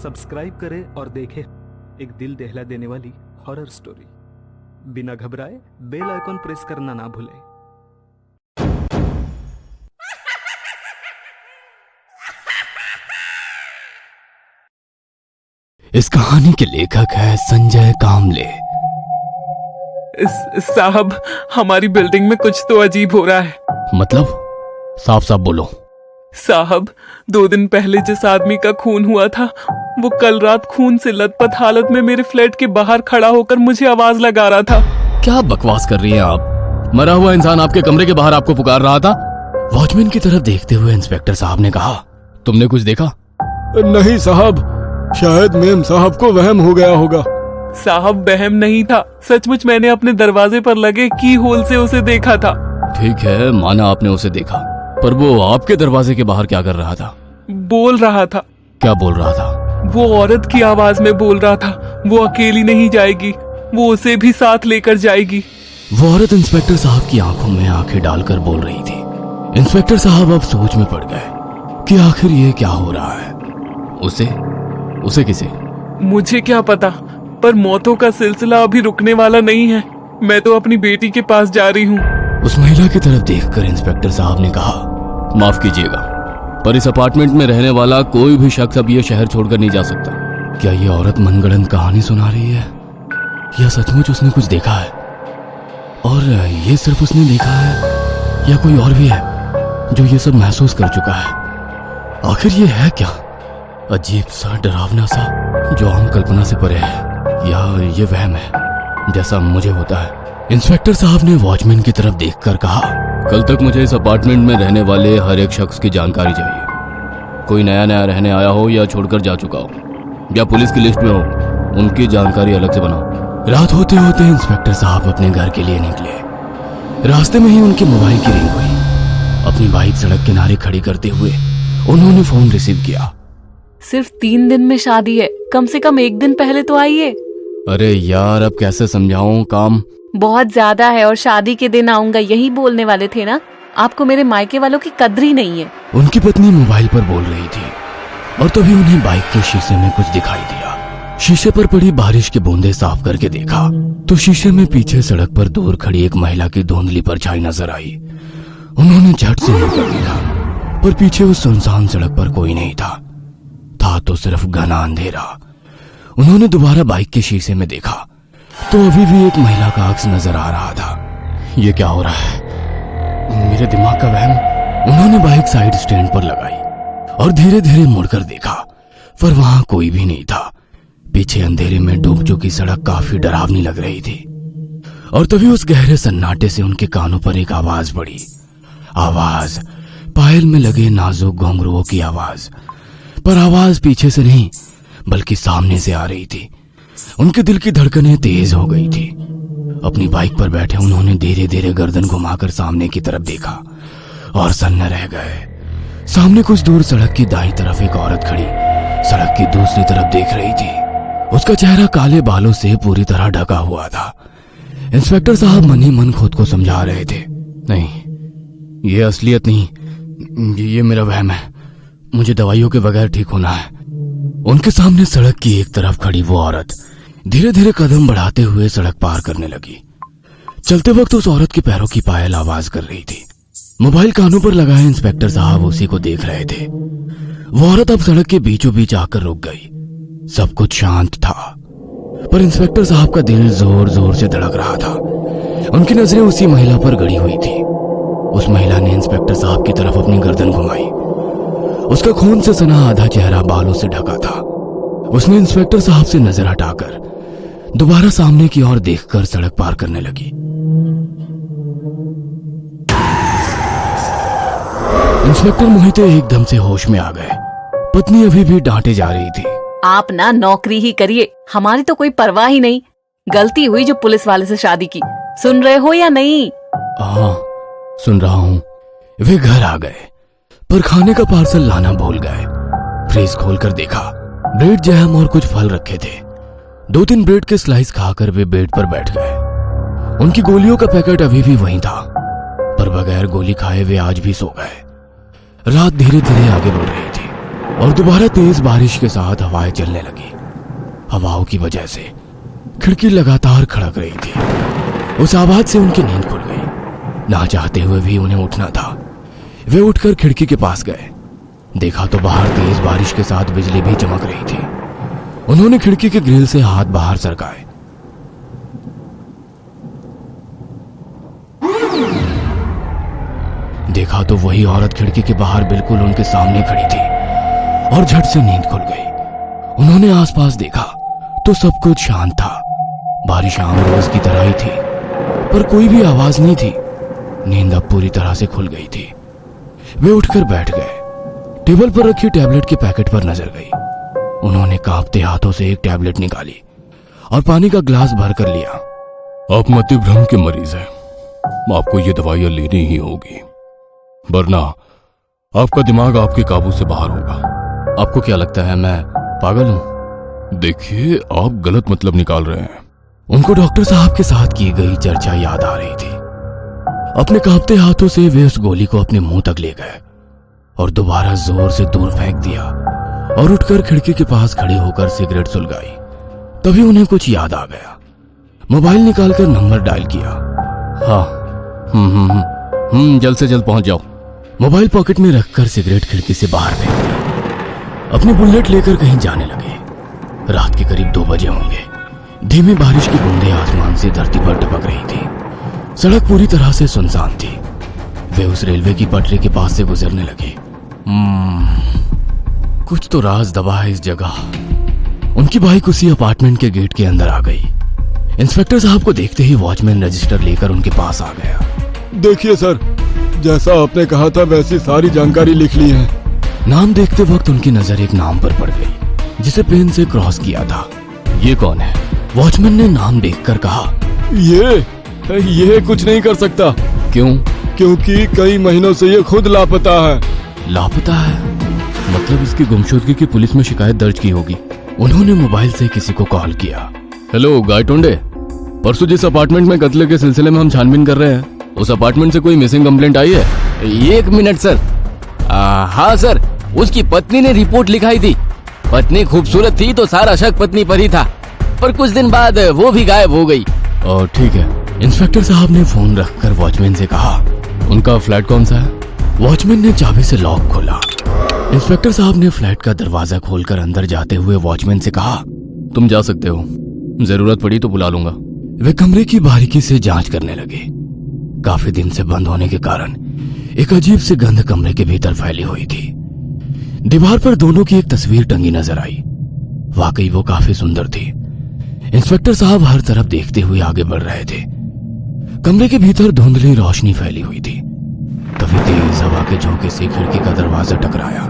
Subscribe करें और देखें एक दिल दहला देने वाली हॉरर स्टोरी। बिना घबराए बेल आइकॉन प्रेस करना ना भूलें। इस कहानी के लेखक है संजय कामले। साहब, हमारी बिल्डिंग में कुछ तो अजीब हो रहा है। मतलब साफ साफ बोलो। साहब, 2 दिन पहले जिस आदमी का खून हुआ था वो कल रात खून से लथपथ हालत में मेरे फ्लैट के बाहर खड़ा होकर मुझे आवाज लगा रहा था। क्या बकवास कर रही हैं आप? मरा हुआ इंसान आपके कमरे के बाहर आपको पुकार रहा था। वॉचमैन की तरफ देखते हुए इंस्पेक्टर साहब ने कहा, तुमने कुछ देखा? नहीं साहब, शायद मेम साहब को वहम हो गया होगा। साहब, वहम नहीं था, सचमुच मैंने अपने दरवाजे पर लगे की होल से उसे देखा था। ठीक है, माना आपने उसे देखा, पर वो आपके दरवाजे के बाहर क्या कर रहा था? बोल रहा था। क्या बोल रहा था? वो औरत की आवाज में बोल रहा था, वो अकेली नहीं जाएगी, वो उसे भी साथ लेकर जाएगी। वो औरत इंस्पेक्टर साहब की आंखों में आंखें डालकर बोल रही थी। इंस्पेक्टर साहब अब सोच में पड़ गए कि आखिर ये क्या हो रहा है। उसे किसे? मुझे क्या पता, पर मौतों का सिलसिला अभी रुकने वाला नहीं है। मैं तो अपनी बेटी के पास जा रही हूँ। उस महिला की तरफ देखकर इंस्पेक्टर साहब ने कहा, माफ कीजिएगा, पर इस अपार्टमेंट में रहने वाला कोई भी शख्स अब ये शहर छोड़कर नहीं जा सकता। क्या ये औरत मनगढ़ंत कहानी सुना रही है या सचमुच उसने कुछ देखा है? और ये सिर्फ उसने देखा है या कोई और भी है जो ये सब महसूस कर चुका है? आखिर ये है क्या? अजीब सा, डरावना सा, जो आम कल्पना से परे है, या ये वहम है जैसा मुझे होता है? इंस्पेक्टर साहब ने वॉचमैन की तरफ देखकर कहा, कल तक मुझे इस अपार्टमेंट में रहने वाले हर एक शख्स की जानकारी चाहिए। कोई नया रहने आया हो या छोड़कर जा चुका हो या पुलिस की लिस्ट में हो, उनकी जानकारी अलग से बनाओ। रात होते होते इंस्पेक्टर साहब अपने घर के लिए निकले। रास्ते में ही उनके मोबाइल की रिंग हुई। अपनी बाइक सड़क किनारे खड़ी करते हुए उन्होंने फोन रिसीव किया। सिर्फ 3 दिन में शादी है, कम से कम 1 दिन पहले तो आइए। अरे यार, अब कैसे समझाऊं? काम बहुत ज्यादा है और शादी के दिन आऊंगा, यही बोलने वाले थे ना। आपको मेरे मायके वालों की कद्र ही नहीं है। उनकी पत्नी मोबाइल पर बोल रही थी और तभी उन्हें बाइक के शीशे में कुछ दिखाई दिया। शीशे पर पड़ी बारिश की बूंदें साफ करके देखा तो शीशे में पीछे सड़क पर दूर खड़ी एक महिला की धुंधली परछाई नजर आई। उन्होंने झट से मुड़कर देखा, पर पीछे उस सुनसान सड़क पर कोई नहीं था तो सिर्फ घना अंधेरा। उन्होंने दोबारा बाइक के शीशे में देखा तो अभी भी एक महिला का अक्स नजर आ रहा था। ये क्या हो रहा है? मेरे दिमाग का वहम। उन्होंने बाइक साइड स्टैंड पर लगाई और धीरे धीरे मुड़कर देखा, पर वहां कोई भी नहीं था। पीछे अंधेरे में डूब चुकी सड़क काफी डरावनी लग रही थी। और तभी उस गहरे सन्नाटे से उनके कानों पर एक आवाज पड़ी। आवाज पायल में लगे नाजुक घुंघरुओं की आवाज, पर आवाज पीछे से नहीं बल्कि सामने से आ रही थी। उनके दिल की धड़कनें तेज हो गई थी। अपनी बाइक पर बैठे उन्होंने धीरे धीरे गर्दन घुमाकर सामने की तरफ देखा और सन्न रह गए। सामने कुछ दूर सड़क की दाईं तरफ एक औरत खड़ी सड़क की दूसरी तरफ देख रही थी। उसका चेहरा काले बालों से पूरी तरह ढका हुआ था। इंस्पेक्टर साहब मन ही मन खुद को समझा रहे थे, नहीं, ये असलियत नहीं, ये मेरा वहम है। मुझे दवाइयों के बगैर ठीक होना है। उनके सामने सड़क की एक तरफ खड़ी वो औरत धीरे धीरे कदम बढ़ाते हुए सड़क पार करने लगी। चलते वक्त उस औरत के पैरों की पायल आवाज कर रही थी। मोबाइल कानों पर लगाए इंस्पेक्टर साहब उसी को देख रहे थे। वो औरत अब सड़क के बीचों बीच आकर रुक गई। सब कुछ शांत था, पर इंस्पेक्टर साहब का दिल जोर जोर से धड़क रहा था। उनकी नजरें उसी महिला पर गड़ी हुई थी। उस महिला ने इंस्पेक्टर साहब की तरफ अपनी गर्दन घुमाई। उसका खून से सना आधा चेहरा बालों से ढका था। उसने इंस्पेक्टर साहब से नजर हटाकर दोबारा सामने की ओर देखकर सड़क पार करने लगी। इंस्पेक्टर मोहिते एकदम से होश में आ गए। पत्नी अभी भी डांटे जा रही थी। आप ना नौकरी ही करिए, हमारी तो कोई परवाह ही नहीं। गलती हुई जो पुलिस वाले से शादी की, सुन रहे हो या नहीं? हाँ, सुन रहा हूँ। वे घर आ गए, पर खाने का पार्सल लाना भूल गए। फ्रीज खोलकर देखा, ब्रेड, जैम और कुछ फल रखे थे। 2-3 ब्रेड के स्लाइस खाकर वे बेड पर बैठ गए। उनकी गोलियों का पैकेट अभी भी वहीं था, पर बगैर गोली खाए वे आज भी सो गए। रात धीरे धीरे आगे बढ़ रही थी। और दोबारा तेज बारिश के साथ हवाएं चलने लगी। हवाओं की वजह से खिड़की लगातार खड़क रही थी। उस आवाज से उनकी नींद खुल गई। ना चाहते हुए भी उन्हें उठना था। वे उठकर खिड़की के पास गए। देखा तो बाहर तेज बारिश के साथ बिजली भी चमक रही थी। उन्होंने खिड़की के ग्रिल से हाथ बाहर सरकाए। देखा तो वही औरत खिड़की के बाहर बिल्कुल उनके सामने खड़ी थी और झट से नींद खुल गई। उन्होंने आसपास देखा तो सब कुछ शांत था। बारिश आम रोज की तरह ही थी, पर कोई भी आवाज नहीं थी। नींद अब पूरी तरह से खुल गई थी। वे उठकर बैठ गए। टेबल पर रखी टैबलेट के पैकेट पर नजर गई। उन्होंने कांपते हाथों से एक टैबलेट निकाली और पानी का ग्लास भरकर लिया। आप मतिभ्रम के मरीज हैं, आपको ये दवाइयां लेनी ही होगी, वरना आपका दिमाग आपके काबू से बाहर होगा। आपको क्या लगता है मैं पागल हूं? देखिए, आप गलत मतलब निकाल रहे हैं। उनको डॉक्टर साहब के साथ की गई चर्चा याद आ रही थी। अपने कांपते हाथों से वे उस गोली को अपने मुंह तक ले गए और दोबारा जोर से दूर फेंक दिया और उठकर खिड़की के पास खड़े होकर सिगरेट सुलगाई। तभी उन्हें कुछ याद आ गया। मोबाइल निकालकर नंबर डायल किया। हाँ, जल्द से जल्द पहुंच जाओ। मोबाइल पॉकेट में रखकर सिगरेट खिड़की से बाहर फेंक दी। अपनी बुलेट लेकर कहीं जाने लगे। रात के करीब 2 बजे होंगे। धीमी बारिश की बूंदें आसमान से धरती पर टपक रही थी। सड़क पूरी तरह से सुनसान थी। वे उस रेलवे की पटरी के पास से गुजरने लगे। कुछ तो राज दबा है इस जगह। उनकी बाइक उसी अपार्टमेंट के गेट के अंदर आ गई। इंस्पेक्टर साहब को देखते ही वॉचमैन रजिस्टर लेकर उनके पास आ गया। देखिए सर, जैसा आपने कहा था वैसी सारी जानकारी लिख ली है। नाम देखते वक्त उनकी नजर एक नाम पर पड़ गई जिसे पेन से क्रॉस किया था। ये कौन है? वॉचमैन ने नाम देखकर कहा। ये कुछ नहीं कर सकता। क्यों? क्योंकि कई महीनों से ये खुद लापता है। लापता है? मतलब इसकी गुमशुदगी की पुलिस में शिकायत दर्ज की होगी। उन्होंने मोबाइल से किसी को कॉल किया। हेलो गायटोंडे, परसों जिस अपार्टमेंट में कत्ल के सिलसिले में हम छानबीन कर रहे हैं, उस अपार्टमेंट से कोई मिसिंग कंप्लेंट आई है? 1 मिनट सर। हाँ सर, उसकी पत्नी ने रिपोर्ट लिखाई थी। पत्नी खूबसूरत थी तो सारा शक पत्नी पर ही था, पर कुछ दिन बाद वो भी गायब हो गई। और ठीक है। इंस्पेक्टर साहब ने फोन रखकर वॉचमैन से कहा। उनका फ्लैट कौन सा है? वॉचमैन ने चाबी से लॉक खोला। इंस्पेक्टर साहब ने फ्लैट का दरवाजा खोलकर अंदर जाते हुए वॉचमैन से कहा। तुम जा सकते हो, जरूरत पड़ी तो बुला लूंगा। वे कमरे की बारीकी से जांच करने लगे। काफी दिन से बंद होने के कारण एक अजीब सी गंध कमरे के भीतर फैली हुई थी। दीवार पर दोनों की एक तस्वीर टंगी नजर आई। वाकई वो काफी सुंदर थी। इंस्पेक्टर साहब हर तरफ देखते हुए आगे बढ़ रहे थे। कमरे के भीतर धुंधली रोशनी फैली हुई थी। तभी तेज हवा के झोंके से खिड़की का दरवाजा टकराया।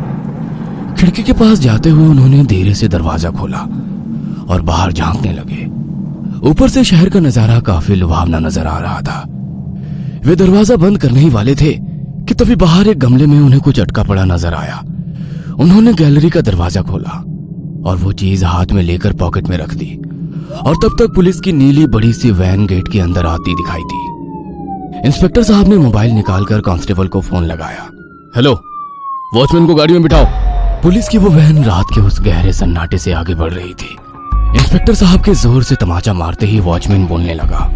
खिड़की के पास जाते हुए उन्होंने धीरे से दरवाजा खोला और बाहर झांकने लगे। ऊपर से शहर का नजारा काफी लुभावना नजर आ रहा था। वे दरवाजा बंद करने ही वाले थे कि तभी बाहर एक गमले में उन्हें कुछ अटका पड़ा नजर आया। उन्होंने गैलरी का दरवाजा खोला और वो चीज हाथ में लेकर पॉकेट में रख दी। और तब तक पुलिस की नीली बड़ी सी वैन गेट के अंदर आती दिखाई दी। इंस्पेक्टर साहब ने मोबाइल निकालकर कांस्टेबल को फोन लगाया। हेलो, वॉचमैन को गाड़ी में बिठाओ। पुलिस की वो वैन रात के उस गहरे सन्नाटे से आगे बढ़ रही थी। इंस्पेक्टर साहब के जोर से तमाचा मारते ही वॉचमैन बोलने लगा।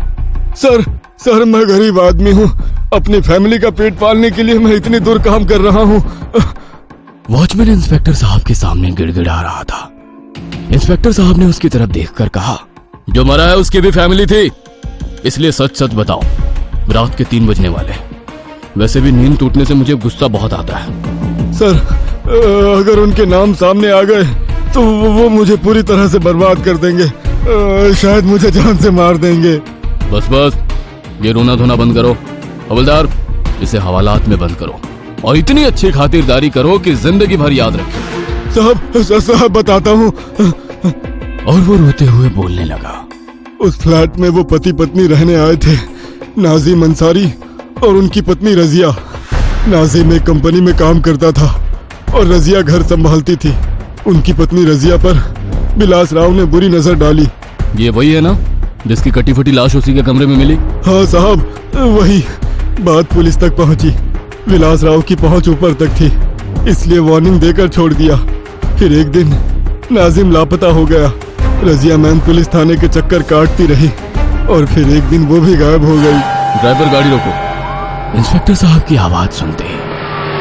सर मैं गरीब आदमी हूँ। अपनी फैमिली का पेट पालने के लिए मैं इतनी दूर काम कर रहा हूँ। वॉचमैन इंस्पेक्टर साहब के सामने गिड़गिड़ा रहा था। इंस्पेक्टर साहब ने उसकी तरफ देखकर कहा। जो मरा है उसकी भी फैमिली थी, इसलिए सच सच बताओ। रात के 3 बजने वाले। वैसे भी नींद टूटने से मुझे गुस्सा बहुत आता है। सर, अगर उनके नाम सामने आ गए तो वो मुझे पूरी तरह से बर्बाद कर देंगे। शायद मुझे जान से मार देंगे। बस ये रोना धोना बंद करो। हवलदार, इसे हवालात में बंद करो और इतनी अच्छी खातिरदारी करो कि जिंदगी भर याद रखें। साहब बताता हूँ। और वो रोते हुए बोलने लगा। उस फ्लैट में वो पति पत्नी रहने आए थे, नाजिम अंसारी और उनकी पत्नी रजिया। नाजिम एक कंपनी में काम करता था और रजिया घर संभालती थी। उनकी पत्नी रजिया पर विलास राव ने बुरी नजर डाली। ये वही है ना जिसकी कटी फटी लाश उसी के कमरे में मिली? हाँ साहब, वही। बात पुलिस तक पहुंची। विलास राव की पहुंच ऊपर तक थी, इसलिए वार्निंग देकर छोड़ दिया। फिर एक दिन नाजिम लापता हो गया। रजिया मैन पुलिस थाने के चक्कर काटती रही और फिर एक दिन वो भी गायब हो गई। ड्राइवर गाड़ी रोको। इंस्पेक्टर साहब की आवाज सुनते ही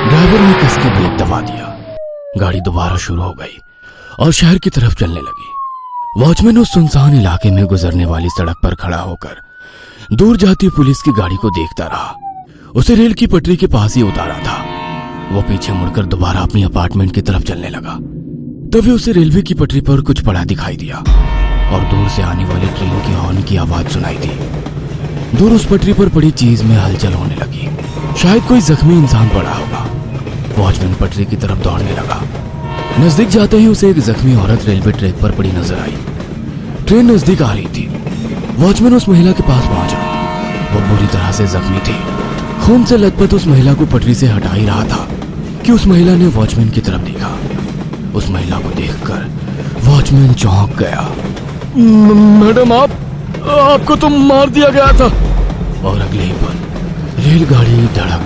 ड्राइवर ने कस के ब्रेक दबा दिया। गाड़ी दोबारा शुरू हो गई और शहर की तरफ चलने लगी। वॉचमैन उस सुनसान इलाके में गुजरने वाली सड़क पर खड़ा होकर दूर जाती पुलिस की गाड़ी को देखता रहा। उसे रेल की पटरी के पास ही उतारा था। वो पीछे मुड़कर दोबारा अपनी अपार्टमेंट की तरफ चलने लगा। तभी उसे रेलवे की पटरी पर कुछ पड़ा दिखाई दिया और दूर से आने वाली ट्रेन की हॉर्न की आवाज सुनाई दी। दूर उस पटरी पर पड़ी चीज में हलचल होने लगी। शायद कोई जख्मी इंसान पड़ा होगा। वॉचमैन पटरी की तरफ दौड़ने लगा। नजदीक जाते ही उसे एक जख्मी औरत रेलवे ट्रैक पर पड़ी नजर आई। ट्रेन नजदीक आ रही थी। वॉचमैन उस महिला के पास पहुंचा। वो बुरी तरह से जख्मी थी। खून से लथपथ उस महिला को पटरी से हटा ही रहा था कि उस महिला ने वॉचमैन की तरफ देखा। उस महिला को देखकर वॉचमैन चौंक गया। मैडम, आपको तो मार दिया गया था। और अगले ही पल रेलगाड़ी धड़क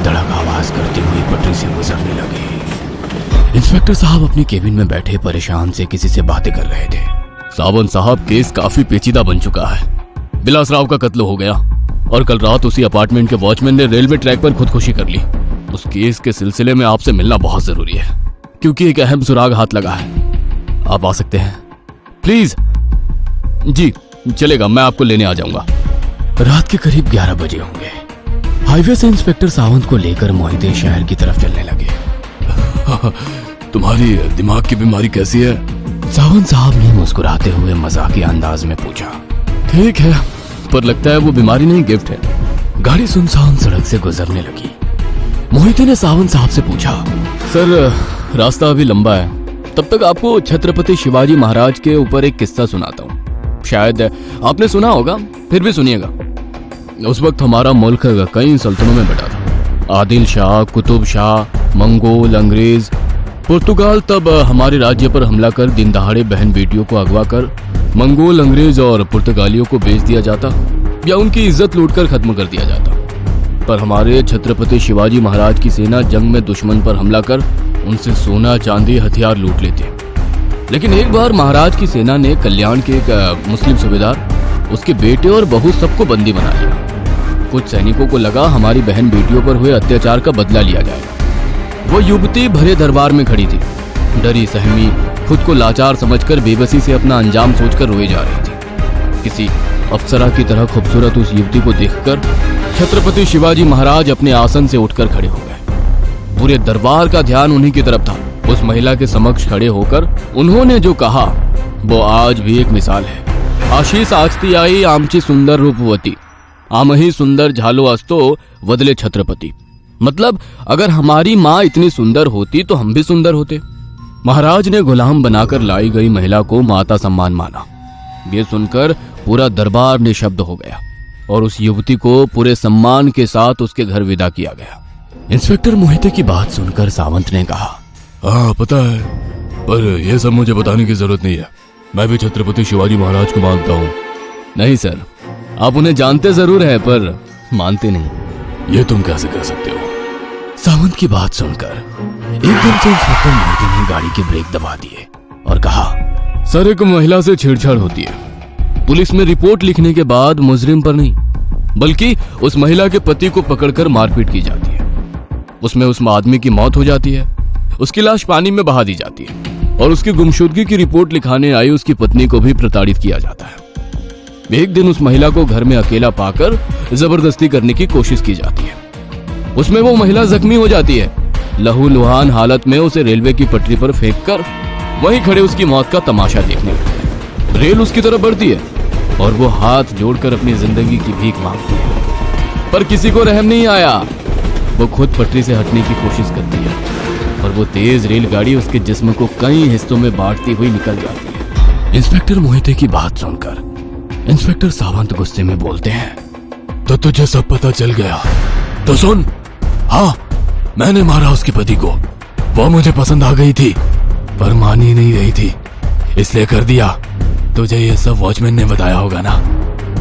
धड़क आवाज करती हुई पटरी से गुजरने लगी। इंस्पेक्टर साहब अपनी केबिन में बैठे परेशान से किसी से बातें कर रहे थे। सावंत साहब, केस काफी पेचीदा बन चुका है। बिलास राव का कत्ल हो गया और कल रात उसी अपार्टमेंट के वॉचमैन ने रेलवे ट्रैक पर खुदकुशी कर ली। उस केस के सिलसिले में आपसे मिलना बहुत जरूरी है क्योंकि एक अहम सुराग हाथ लगा है। आप आ सकते हैं प्लीज? जी चलेगा, मैं आपको लेने आ जाऊंगा। रात के करीब 11 बजे होंगे। हाईवे से इंस्पेक्टर सावंत को लेकर मोहिते शहर की तरफ चलने लगे। तुम्हारी दिमाग की बीमारी कैसी है? सावंत साहब ने मुस्कुराते हुए मजाकिया अंदाज में पूछा। ठीक है, पर लगता है वो बीमारी नहीं, गिफ्ट है। गाड़ी सुनसान सड़क से गुजरने लगी। मोहिते ने सावंत साहब से पूछा, सर रास्ता अभी लंबा है, तब तक आपको छत्रपति शिवाजी महाराज के ऊपर एक किस्सा सुनाता हूँ। शायद आपने सुना होगा, फिर भी सुनिएगा। उस वक्त हमारा मुल्क कई सल्तनतों में बटा था। आदिल शाह, कुतुब शाह, मंगोल, अंग्रेज, पुर्तगाल। तब हमारे राज्य पर हमला कर दिन दहाड़े बहन बेटियों को अगवा कर मंगोल, अंग्रेज और पुर्तगालियों को बेच दिया जाता या उनकी इज्जत लूटकर खत्म कर दिया जाता। पर हमारे छत्रपति शिवाजी महाराज की सेना जंग में दुश्मन पर हमला कर उनसे सोना, चांदी, हथियार लूट लेते। लेकिन एक बार महाराज की सेना ने कल्याण के एक मुस्लिम सूबेदार, उसके बेटे और बहू सबको बंदी बना लिया। कुछ सैनिकों को लगा हमारी बहन बेटियों पर हुए अत्याचार का बदला लिया जाएगा। वो युवती भरे दरबार में खड़ी थी, डरी सहमी, खुद को लाचार समझकर बेबसी से अपना अंजाम सोचकर रोए जा रही थी। किसी अप्सरा की तरह खूबसूरत उस युवती को देखकर छत्रपति शिवाजी महाराज अपने आसन से उठकर खड़े हो गए। पूरे दरबार का ध्यान उन्हीं की तरफ था। उस महिला के समक्ष खड़े होकर उन्होंने जो कहा वो आज भी एक मिसाल है। आशीष आचती आई आमची सुंदर रूपवती, आमही सुंदर झालो अस्तो वदले छत्रपति। मतलब अगर हमारी माँ इतनी सुंदर होती तो हम भी सुंदर होते। महाराज ने गुलाम बनाकर लाई गई महिला को माता सम्मान माना। ये सुनकर पूरा दरबार निशब्द हो गया और उस युवती को पूरे सम्मान के साथ उसके घर विदा किया गया। इंस्पेक्टर मोहिते की बात सुनकर सावंत ने कहा, हाँ पता है, पर यह सब मुझे बताने की जरूरत नहीं है। मैं भी छत्रपति शिवाजी महाराज को मानता हूँ। नहीं सर, आप उन्हें जानते जरूर है पर मानते नहीं। ये तुम कैसे कह सकते हो? सावंत की बात सुनकर एकदम से इंस्पेक्टर मोहिते ने गाड़ी के ब्रेक दबा दिए और कहा, सर एक महिला से छेड़छाड़ होती है। पुलिस में रिपोर्ट लिखने के बाद मुजरिम पर नहीं बल्कि उस महिला के पति को पकड़कर मारपीट की जाती है। उसमें उस आदमी की मौत हो जाती है, उसकी लाश पानी में बहा दी जाती है और उसकी गुमशुदगी की रिपोर्ट लिखाने आई उसकी पत्नी को भी प्रताड़ित किया जाता है। एक दिन उस महिला को घर में अकेला पाकर जबरदस्ती करने की कोशिश की जाती है। उसमें वो महिला जख्मी हो जाती है। लहूलुहान हालत में उसे रेलवे की पटरी पर फेंककर वहीं खड़े उसकी मौत का तमाशा देखने लगते हैं। रेल उसकी तरफ बढ़ती है और वो हाथ जोड़कर अपनी जिंदगी की भीख मांगती है, पर किसी को रहम नहीं आया। वो खुद पटरी से हटने की कोशिश करती है और वो तेज रेलगाड़ी उसके जिस्म को कई हिस्सों में बांटती हुई निकल जाती है। इंस्पेक्टर मोहिते की बात सुनकर इंस्पेक्टर सावंत गुस्से में बोलते हैं, तो तुझे सब पता चल गया तो सुन। हाँ, मैंने मारा उसके पति को। वो मुझे पसंद आ गई थी पर मान ही नहीं रही थी, इसलिए कर दिया। तुझे ये सब वॉचमैन ने बताया होगा ना?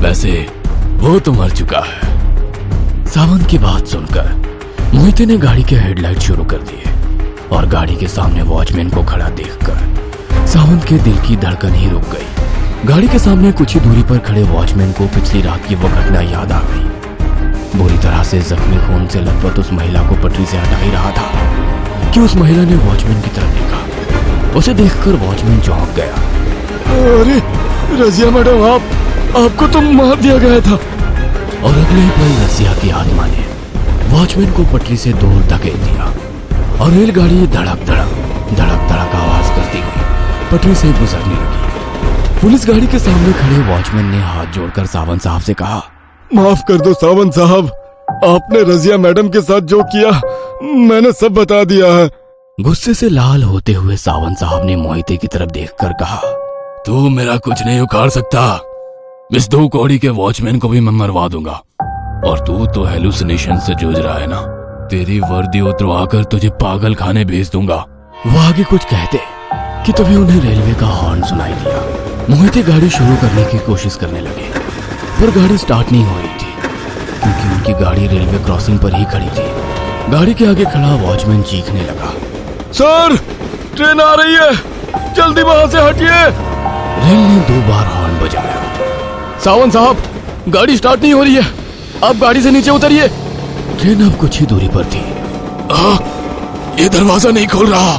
वैसे वो तो मर चुका है। सावंत की बात सुनकर मोहिते ने गाड़ी के हेडलाइट शुरू कर दिए और गाड़ी के सामने वॉचमैन को खड़ा देखकर सावंत के दिल की धड़कन ही रुक गई। गाड़ी के सामने कुछ ही दूरी पर खड़े वॉचमैन को पिछली रात की वो घटना याद आ गई। बुरी तरह से जख्मी खून से लथपथ उस महिला को पटरी से हटा ही रहा था कि उस महिला ने वॉचमैन की तरफ देखा। उसे देखकर वॉचमैन चौंक गया। अरे रजिया मैडम, आपको तो मार दिया गया था। और अगले ही पल रसिया की आत्मा ने वॉचमैन को पटरी से दूर धकेल दिया और रेलगाड़ी धड़क धड़क आवाज करती हुई पटरी से गुजरने लगी। पुलिस गाड़ी के सामने खड़े वॉचमैन ने हाथ जोड़कर सावंत साहब से कहा, माफ कर दो सावंत साहब, आपने रजिया मैडम के साथ जो किया मैंने सब बता दिया है। गुस्से से लाल होते हुए सावंत साहब ने मोहिते की तरफ देखकर कहा, तू मेरा कुछ नहीं उखाड़ सकता। इस 2 कौड़ी के वॉचमैन को भी मैं मरवा दूंगा। और तू तो हेलुसिनेशन से जूझ रहा है ना, तेरी वर्दी उतरवा कर तुझे पागल खाने भेज दूंगा। वो आगे कुछ कहते कि तभी उन्हें रेलवे का हॉर्न सुनाई दिया। मोहिते गाड़ी शुरू करने की कोशिश करने लगे, पर गाड़ी स्टार्ट नहीं हो रही थी क्योंकि उनकी गाड़ी रेलवे क्रॉसिंग पर ही खड़ी थी। गाड़ी के आगे खड़ा वॉचमैन चीखने लगा, सर ट्रेन आ रही है, जल्दी वहां से हटिए। रेल ने 2 बार हॉर्न बजाया। सावंत साहब, गाड़ी स्टार्ट नहीं हो रही है, आप गाड़ी से नीचे उतरिए। ट्रेन अब कुछ ही दूरी पर थी। ये दरवाजा नहीं खोल रहा।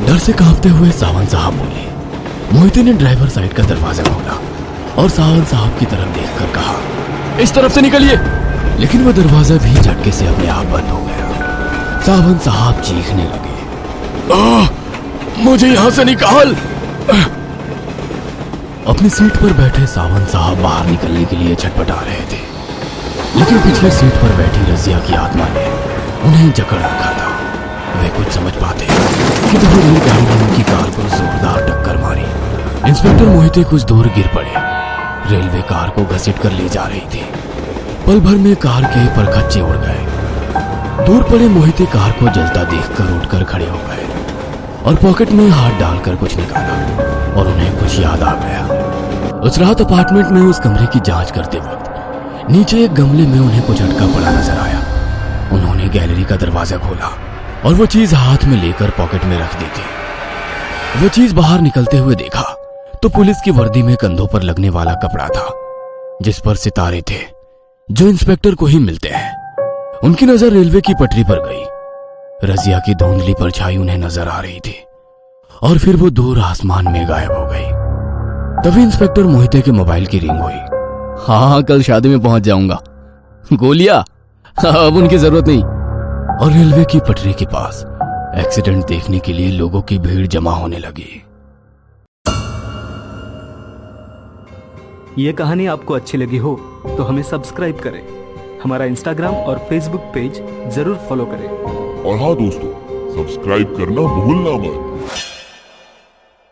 डर से कांपते हुए सावंत साहब बोले। मोहिते ने ड्राइवर साइड का दरवाजा खोला और सावंत साहब की तरफ देखकर कहा, इस तरफ से निकलिए। लेकिन वह दरवाजा भी झटके से अपने आप बंद हो गया। सावंत साहब चीखने लगे, मुझे यहां से निकाल। अपनी सीट पर बैठे सावंत साहब बाहर निकलने के लिए छटपटा रहे थे, लेकिन पिछले सीट पर बैठी रजिया की आत्मा ने उन्हें जकड़ रखा था। वे कुछ समझ पाते कि तभी रेलगाड़ी ने उनकी कार को जोरदार टक्कर मारी। इंस्पेक्टर मोहिते कुछ दूर गिर पड़े। रेलवे कार को घसीट कर ले जा रही थी। पल भर में कार के परखच्चे उड़ गए। दूर पड़े मोहिते कार को जलता देखकर उठकर खड़े हो गए और पॉकेट में हाथ डालकर कुछ निकाला और उन्हें कुछ याद आ गया। उस रात अपार्टमेंट में उस कमरे की जांच करते वक्त नीचे एक गमले में उन्हें कुछ अटका पड़ा नजर आया। उन्होंने गैलरी का दरवाजा खोला और वो चीज हाथ में लेकर पॉकेट में रख दी थी। वो चीज बाहर निकलते हुए देखा तो पुलिस की वर्दी में कंधों पर लगने वाला कपड़ा था जिस पर सितारे थे जो इंस्पेक्टर को ही मिलते हैं। उनकी नजर रेलवे की पटरी पर गई। रजिया की धुंधली परछाई उन्हें नजर आ रही थी और फिर वो दूर आसमान में गायब हो गई। तभी इंस्पेक्टर मोहिते के मोबाइल की रिंग हुई। हाँ, कल शादी में पहुंच जाऊंगा। गोलियां अब उनकी जरूरत नहीं। और रेलवे की पटरी के पास एक्सीडेंट देखने के लिए लोगों की भीड़ जमा होने लगी। ये कहानी आपको अच्छी लगी हो तो हमें सब्सक्राइब करें, हमारा इंस्टाग्राम और फेसबुक पेज जरूर फॉलो करें। और हाँ दोस्तों, सब्सक्राइब करना भूलना मत।